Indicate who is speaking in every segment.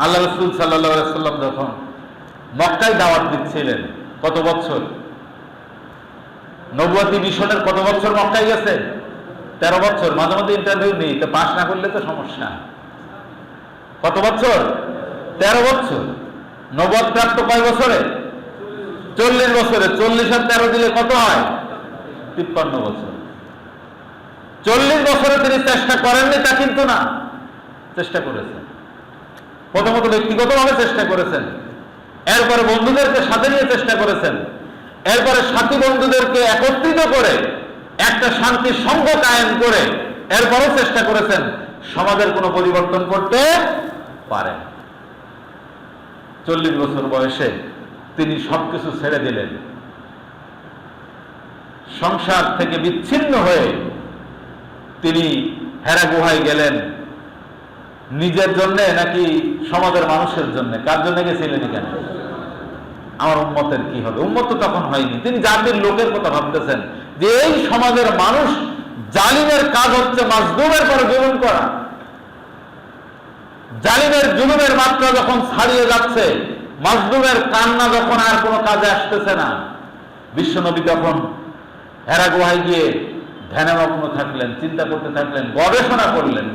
Speaker 1: আল্লাহ রাসূল সাল্লাল্লাহু আলাইহি ওয়াসাল্লাম যখন মক্কায় দাওয়াত দিচ্ছিলেন, কত বছর নবুয়তি মিশনের, কত বছর মক্কায় গেছে? 13 বছর। মাঝে মাঝে ইন্টারভিউ নেই, তো পাস না করলে তো সমস্যা। কত বছর? 13 বছর। নবুয়ত প্রাপ্ত কয় বছরে? 40 বছরে। 40 আর 13 দিলে কত হয়? 53 বছর। 40 বছরে তিনি চেষ্টা করেননি তা কিন্তু না, চেষ্টা করেছেন। প্রথমত ব্যক্তিগতভাবে চেষ্টা করেছেন, এরপরে বন্ধুদেরকে সাথে নিয়ে চেষ্টা করেছেন, এরপরে সাথী বন্ধুদেরকে একত্রিত করে একটা শান্তির সংঘ কায়েম করে এরপরও চেষ্টা করেছেন সমাজের কোনো পরিবর্তন করতে পারেন। 40 বছর বয়সে তিনি সবকিছু ছেড়ে দিলেন, সংসার থেকে বিচ্ছিন্ন হয়ে তিনি হেরা গুহায় গেলেন। নিজের জন্য নাকি সমাজের মানুষের জন্য? কার জন্য গেছিলেন এখানে? আমার উম্মতের কি হবে? উম্মত তো তখন হয়নি। তিনি জাতির লোকের কথা ভাবতেছেন যে এই সমাজের মানুষ, জালিমের কাজ হচ্ছে মাজলুমের পর জুলুম করা। জালিমের জুলুমের মাত্রা যখন ছাড়িয়ে যাচ্ছে, মাজলুমের কান্না যখন আর কোনো কাজে আসতেছে না, বিশ্বনবী তখন হেরা গুহায় গিয়ে ধ্যানমগ্ন থাকলেন, চিন্তা করতে থাকলেন, গবেষণা করলেন।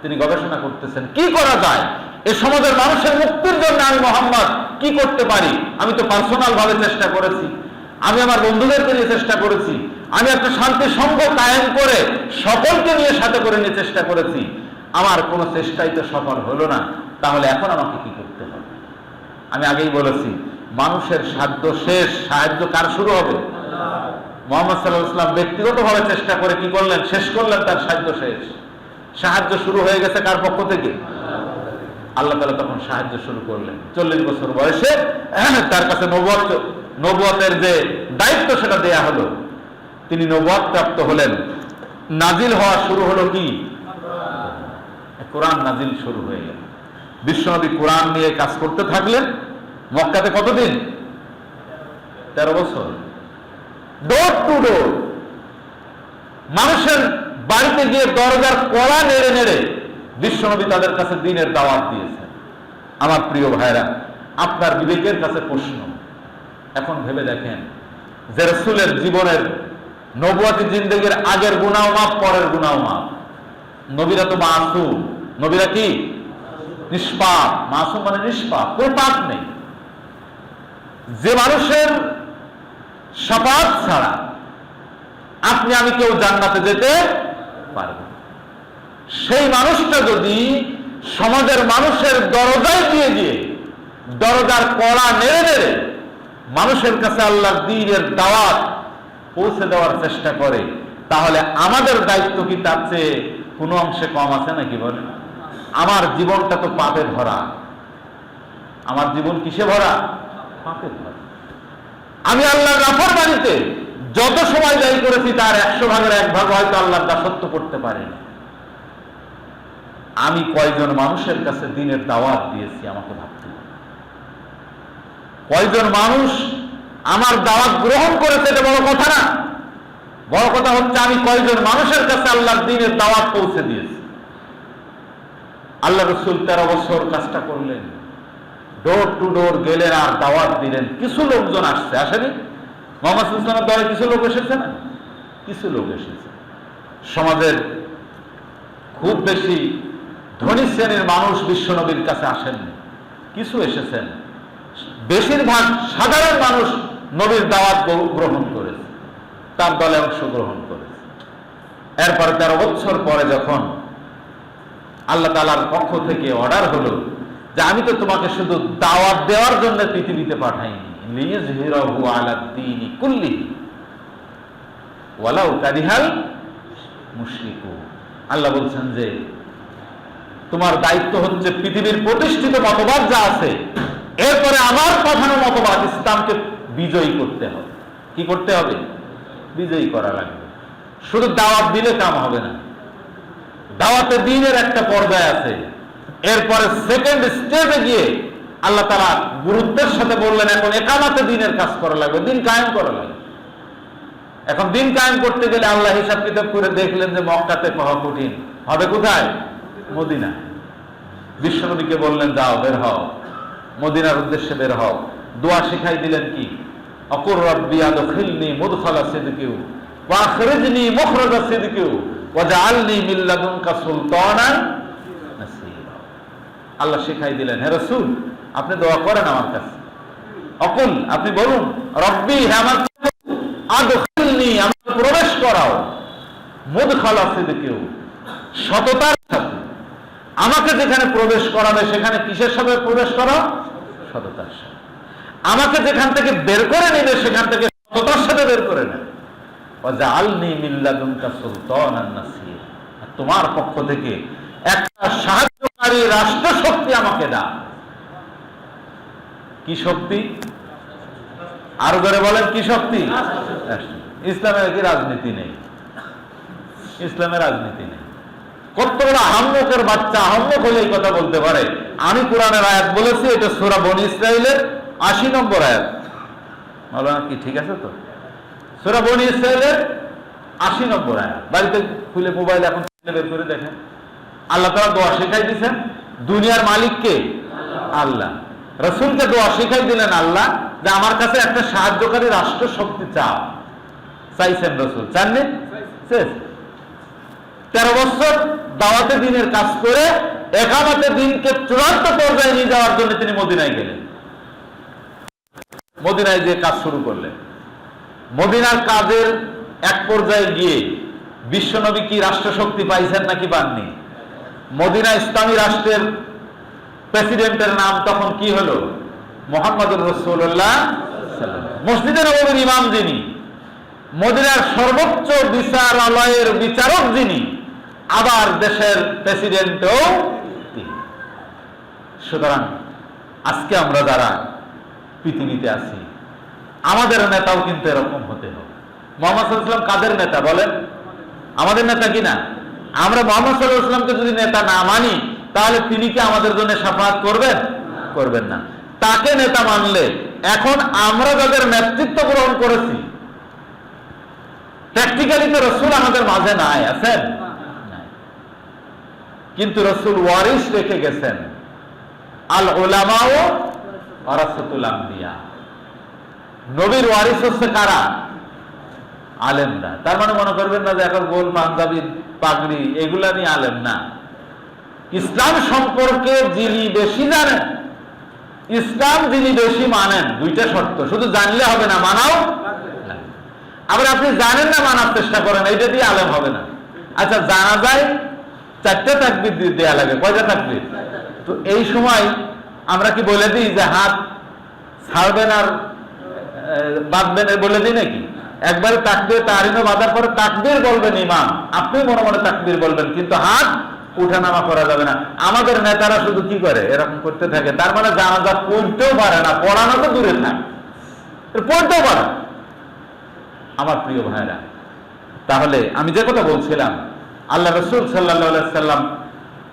Speaker 1: তিনি গবেষণা করতেছেন কি করা যায় এ সমাজের মানুষের মুক্তির জন্য। আমি মুহাম্মদ কি করতে পারি? আমি তো পার্সোনাল ভাবে চেষ্টা করেছি, আমি আমার বন্ধুদেরকে নিয়ে চেষ্টা করেছি, আমি একটা শান্তি সংঘ কায়েম করে সকলকে নিয়ে সাথে করে নিয়ে চেষ্টা করেছি, আমার কোনো চেষ্টাই তো সফল হলো না। তাহলে এখন আমাকে কি করতে হবে? আমি আগেই বলেছি, মানুষের সাধ্য শেষ, সাহায্য কার শুরু হবে? মুহাম্মদ সাল্লাল্লাহু আলাইহি ওয়াসাল্লাম ব্যক্তিগতভাবে চেষ্টা করে কি করলেন? শেষ করলেন, তার সাহায্য শেষ। সাহায্য শুরু হয়ে গেছে কার পক্ষ থেকে? আল্লাহ তাআলা তখন সাহায্য শুরু করলেন। 40 বছর বয়সে তার কাছে নবুয়তের যে দায়িত্ব সেটা দেয়া হলো, তিনি নবুয়ত প্রাপ্ত হলেন। নাজিল হওয়া শুরু হলো কি? কোরআন নাজিল শুরু হয়ে গেল। বিশ্বনবী কোরআন নিয়ে কাজ করতে থাকলেন। মক্কাতে কতদিন? 13 বছর। ডোর টু ডোর মানুষের বাড়িতে গিয়ে দরজার কড়া নেড়ে নেড়ে বিশ্বনবী তাদের কাছে দ্বীনের দাওয়াত দিয়েছেন। আমার প্রিয় ভাইরা, আপনার বিবেকের কাছে প্রশ্ন, এখন ভেবে দেখেন যে রাসূলের জীবনের নবুয়তি জিন্দেগির আগের গুনাহ মাফ, পরের গুনাহ মাফ। নবীরা তো মাসুম। নবীরা কি? নিষ্পাপ। মাসুম মানে নিষ্পাপ, কোনো পাপ নেই। যে মানুষের শাফাত ছাড়া আপনি আমি কেউ জান্নাতে যেতে পারবে, সেই মানুষটা যদি সমাজের মানুষের দরজায় দিয়ে গিয়ে দরজার কড়া নেড়ে নেড়ে মানুষের কাছে আল্লাহর দ্বীনের দাওয়াত পৌঁছে দেওয়ার চেষ্টা করে, তাহলে আমাদের দায়িত্ব কি তার চেয়ে কোনো অংশে কম আছে নাকি? বলেন। আমার জীবনটা তো পাপে ভরা। আমার জীবন কিসে ভরা? পাপে ভরা। আমি আল্লাহর নাফরমানিতে যত সময় ব্যয় করেছি তার 100 ভাগের 1 ভাগ হয়তো আল্লাহর দাসত্ব করতে পারিনি। আমি কয়জন মানুষের কাছে দ্বীনের দাওয়াত দিয়েছি আমাকে ভাবতে হবে। কয়জন মানুষ আমার দাওয়াত গ্রহণ করেছে এটা বড় কথা না। বড় কথা হচ্ছে আমি কয়জন মানুষের কাছে আল্লাহর দ্বীনের দাওয়াত পৌঁছে দিয়েছি। আল্লাহ রাসূল 13 বছর কাজটা করলেন, ডোর টু ডোর গেলেন আর দাওয়াত দিলেন। কিছু লোকজন আসছে, আসেনি? মুহাম্মদ সাল্লাল্লাহু আলাইহি ওয়াসাল্লামের দলে কিছু লোক এসেছে না? কিছু লোক এসেছে। সমাজের খুব বেশি ধনী শ্রেণীর মানুষ বিশ্বনবীর কাছে আসেননি, কিছু এসেছেন। বেশিরভাগ সাধারণ মানুষ নবীর দাওয়াত গ্রহণ করেছে, তার দলে অংশগ্রহণ করেছে। এরপরে 13 বছর পরে যখন আল্লাহ তাআলার পক্ষ থেকে অর্ডার হলো যে আমি তো তোমাকে শুধু দাওয়াত দেওয়ার জন্য পৃথিবীতে পাঠাইনি, লিইয়ুযহিরাহু আলাদ দীনি কুল্লিহি ওয়ালাউ কারিহাল মুশরিকুন। আল্লাহ বলছেন যে তোমার দায়িত্ব হচ্ছে পৃথিবীর প্রতিষ্ঠিত মতবাদ যা আছে এরপরে আমার পাঠানো মতবাদ ইসলামকে বিজয়ী করতে হবে। কি করতে হবে? বিজয়ী করা লাগবে। শুধু দাওয়াত দিলে কাম হবে না, দাওয়াতে দ্বীনের একটা পর্যায় আছে। এরপরে সেকেন্ড স্টেজে গিয়ে আল্লাহ তাআলা গুরুত্বের সাথে বললেন এখন ইকামাতে দ্বীনের কাজ করা লাগবে, দ্বীন কায়েম করা লাগবে। এখন দ্বীন কায়েম করতে গেলে আল্লাহ হিসাব কিতাব করে দেখলেন যে মক্কাতে পাওয়া কঠিন, হবে কোথায়? মদিনা। বিশ্বনবীকে বললেন, যাও বের হও, মদিনার উদ্দেশ্যে বের হও। দোয়া শিখাই দিলেন কি, অকুর রব্বি আদখিলনি মুদখালা সিদকিউ ওয়া আখরিজনি মুখরাজা সিদকিউ ওয়াজআলনি মিন লাদুনকা সুলতানান নাসীরা। আল্লাহ শিখাই দিলেন, হে রাসূল আপনি দোয়া করেন আমার কাছে, অকুল আপনি বলুন, রব্বি হে আমার আদখিলনি আমাকে প্রবেশ করাও, মুদখালা সিদকিউ সততার সাথে। আমাকে যেখানে প্রবেশ করাবে সেখানে কিসের সাথে প্রবেশ করা? সততার সাথে। আমাকে যেখান থেকে বের করে নেবে সেখান থেকে সততার সাথে বের করে নেবে। ওয়াজআলনি মিন লাদুনকা সুলতানান নাসীরা, তোমার পক্ষ থেকে একটা সাহায্যকারী রাষ্ট্র শক্তি আমাকে দাও। কি শক্তি? আরো করে বলেন, কি শক্তি? ইসলামের কি রাজনীতি নেই? ইসলামের রাজনীতি নেই। কত বড় আহম্মকের বাচ্চা, আহম্মক হলে এই কথা বলতে পারে। আমি কোরআনের আয়াত বলেছি, এটা সূরা বনী ইসরাঈলের ৮০ নম্বর আয়াত। মাওলানা কি ঠিক আছে তো? সূরা বনী ইসরাঈলের ৮০ নম্বর আয়াত। বাড়িতে খুলে মোবাইল এখন বের করে দেখেন। আল্লাহ তাআলা দোয়া শিখাই দিয়েছেন। দুনিয়ার মালিক কে? আল্লাহ। রাসূলকে দোয়া শিখাই দিলেন আল্লাহ, যে আমার কাছে একটা সাহায্যকারী রাষ্ট্র শক্তি চাও। চাইছেন রাসূল, চাননি? 13 বছর দাওয়াতে দ্বীনের কাজ করে ইকামতে দ্বীনকে চূড়ান্ত পর্যায়ে নিয়ে যাওয়ার জন্য তিনি মদিনায় গেলেন। মদিনায় যে কাজ শুরু করলেন, মদিনার কাজের এক পর্যায়ে গিয়ে বিশ্বনবী কি রাষ্ট্র শক্তি পাইছেন নাকি পাননি? মদিনা ইসলামী রাষ্ট্রের প্রেসিডেন্টের নাম তখন কি হলো? মুহাম্মদুর রাসূলুল্লাহ। মসজিদে নববীর ইমাম যিনি, মদিনার সর্বোচ্চ বিচারালয়ের বিচারক যিনি, আবার দেশের প্রেসিডেন্টও তিনি। সুতরাং আজকে আমরা যারা পৃথিবীতে আছি, আমাদের নেতাও কিন্তু এরকম হতে হবে। মুহাম্মদ সাল্লাল্লাহু আলাইহি ওয়াসাল্লাম কাদের নেতা বলেন? আমাদের নেতা কিনা? আমরা মুহাম্মদ সাল্লাল্লাহু আলাইহি ওয়াসাল্লামকে যদি নেতা না মানি, তাহলে তিনি কি আমাদের জন্য শাফাআত করবেন? করবেন না। তাকে নেতা মানলে এখন আমরা যাদের নেতৃত্ব গ্রহণ করেছি, প্র্যাকটিক্যালি তো রাসূল আমাদের মাঝে নাই, আছেন? কিন্তু রাসূল ওয়ারিস রেখে গেছেন, আল উলামাউ ওয়ারাসাতুল আমবিয়া। নবীর ওয়ারিস হচ্ছে কারা? আলেমরা। তার মানে মনে করবেন না যে এখন গোল পাঞ্জাবি পাগড়ি এগুলা নিয়ে আলেম না। ইসলাম সম্পর্কে যিনি বেশি জানেন, ইসলাম যিনি বেশি মানেন, দুইটা শর্ত, শুধু জানলে হবে না, মানাও। আবার আপনি জানেন না, মানার চেষ্টা করেন, এইটা দিয়ে আলেম হবে না। আচ্ছা, জানা যায় 4টা তাকবীর দেয়া লাগে, কয়টা তাকবীর? তো এই সময় আমরা কি বলে দিই যে হাত ছাড়বেন আর বাঁধবেন, বলে দিই নাকি? একবারে তাকবীর তাহরিমে বাঁধার পরে তাকবীর বলবেন ইমাম, আপনি মনে মনে তাকবীর বলবেন, কিন্তু হাত উঠানামা করা যাবে না। আমাদের নেতারা শুধু কি করে, এরকম করতে থাকে। তার মানে জানাজা পড়তেও পারে না, পড়ানো তো দূরে থাকে, পড়তেও পারে। আমার প্রিয় ভাইরা, তাহলে আমি যে কথা বলছিলাম, আল্লাহ রাসূল সাল্লাল্লাহু আলাইহি সাল্লাম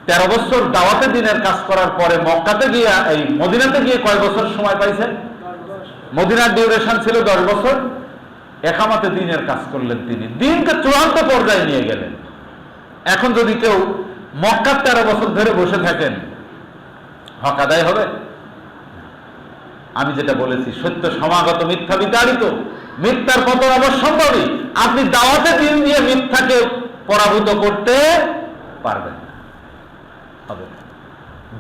Speaker 1: 13 বছর দাওয়াতে দ্বীনের কাজ করার পরে মক্কাতে গিয়ে, এই মদিনাতে গিয়ে কয় বছর সময় পাইছেন? মদিনার ডিউরেশন ছিল 10 বছর। ইকামতে দ্বীনের কাজ করলেন তিনি, দ্বীনকে চূড়ান্ত পর্যায়ে নিয়ে গেলেন। এখন যদি কেউ মক্কার 13 বছর ধরে বসে থাকেন, হক আদায় হবে? আমি যেটা বলেছি, সত্য সমাগত, মিথ্যা বিতাড়িত, মিথ্যার পতন অবশ্যম্ভাবী। আপনি দাওয়াতে দ্বীন দিয়ে মিথ্যাকে পরাভূত করতে পারবেন না, হবে না।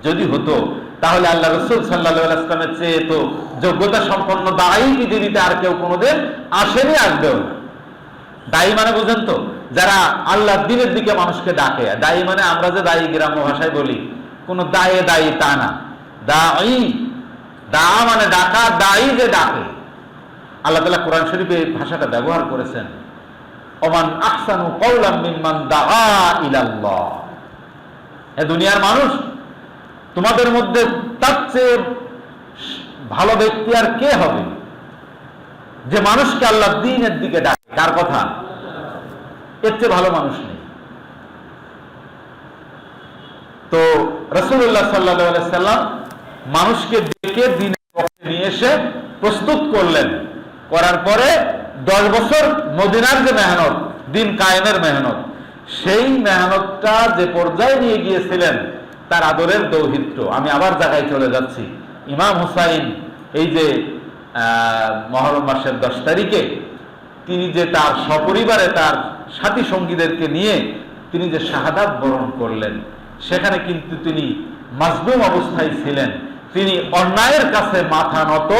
Speaker 1: যদি হতো তাহলে আল্লাহ রাসূল সাল্লাল্লাহু আলাইহি ওয়াসাল্লামের চেয়ে তো যোগ্যতা সম্পন্ন দায়ী পৃথিবীতে আর কেউ কোনোদিন আসেনি, আসবেও না। দায়ী মানে বুঝেন তো, যারা আল্লাহর দ্বীনের দিকে মানুষকে ডাকে। দায়ী মানে আমরা যে দায়ী গ্রাম্য ভাষায় বলি, কোন দায়ে দায়ী তা না। দায়ী, দা মানে ডাকা, দায়ী যে ডাকে। আল্লাহ তাআলা কোরআন শরীফে এই ভাষাটা ব্যবহার করেছেন, ওমান আহসানু কাওলাম মিম্মান দাআ ইলাল্লাহ। হে দুনিয়ার মানুষ, তোমাদের মধ্যে তার চেয়ে ভালো ব্যক্তি আর কে হবে যে মানুষকে আল্লাহর দ্বীনের দিকে ডাকে? কার কথা? এর চেয়ে ভালো মানুষ নেই। তো রাসূলুল্লাহ সাল্লাল্লাহু আলাইহি সাল্লাম মানুষকে ডেকে দ্বীনের পক্ষে নিয়ে এসে প্রস্তুত করলেন। করার পরে 10 বছর মদিনার যে মেহনত, দ্বীন কায়েমের মেহনত, সেই মেহনতটা যে পর্যায়ে নিয়ে গিয়েছিলেন, তার আদরের দৌহিত্র। আমি আবার জায়গায় চলে যাচ্ছি। ইমাম হুসাইন এই যে মহরম মাসের 10 তারিখে তিনি যে তার সপরিবারে তার সাথী সঙ্গীদেরকে নিয়ে তিনি যে শাহাদাত বরণ করলেন, সেখানে কিন্তু তিনি মাজলুম অবস্থায় ছিলেন। তিনি অন্যায়ের কাছে মাথা নত